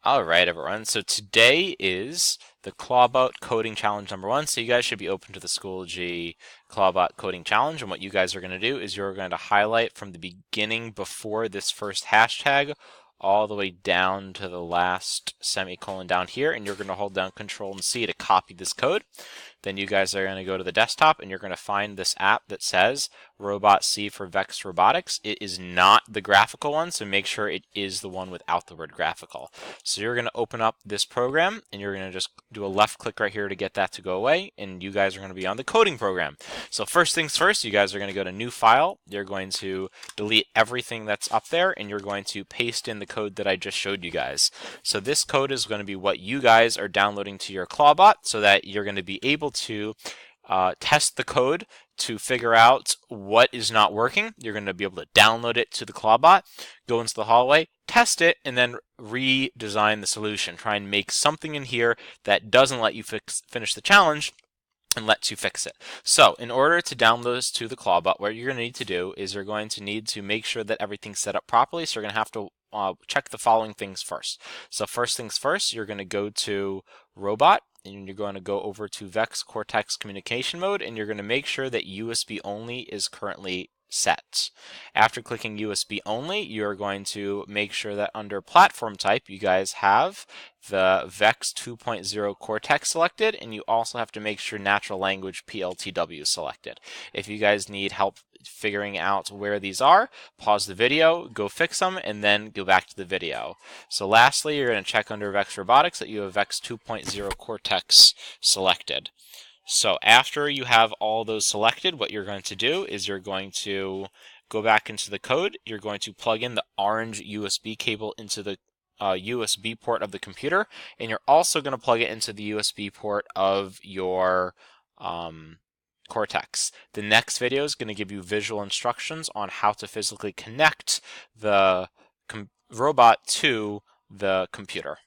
All right, everyone. So today is the Clawbot coding challenge number 1. So you guys should be open to the Schoology Clawbot coding challenge. And what you guys are going to do is you're going to highlight from the beginning before this first hashtag all the way down to the last semicolon down here. And you're going to hold down Control and C to copy this code. Then you guys are going to go to the desktop and you're going to find this app that says Robot C for Vex Robotics. It is not the graphical one, so make sure it is the one without the word graphical. So you're going to open up this program and you're going to just do a left click right here to get that to go away, and you guys are going to be on the coding program. So first things first, you guys are going to go to New File. You're going to delete everything that's up there and you're going to paste in the code that I just showed you guys. So this code is going to be what you guys are downloading to your Clawbot so that you're going to be able to test the code to figure out what is not working. You're going to be able to download it to the Clawbot, go into the hallway, test it, and then redesign the solution. Try and make something in here that doesn't let you finish the challenge and lets you fix it. So in order to download this to the Clawbot, what you're going to need to do is you're going to need to make sure that everything's set up properly. So you're going to have to check the following things first. So first things first, you're going to go to Robot, and you're going to go over to Vex Cortex Communication Mode, and you're going to make sure that USB only is currently set. After clicking USB only, you're going to make sure that under platform type, you guys have the Vex 2.0 Cortex selected, and you also have to make sure natural language PLTW is selected. If you guys need help figuring out where these are, pause the video, go fix them, and then go back to the video. So lastly, you're going to check under Vex Robotics that you have Vex 2.0 Cortex selected. So after you have all those selected, what you're going to do is you're going to go back into the code. You're going to plug in the orange USB cable into the USB port of the computer, and you're also going to plug it into the USB port of your Cortex. The next video is going to give you visual instructions on how to physically connect the robot to the computer.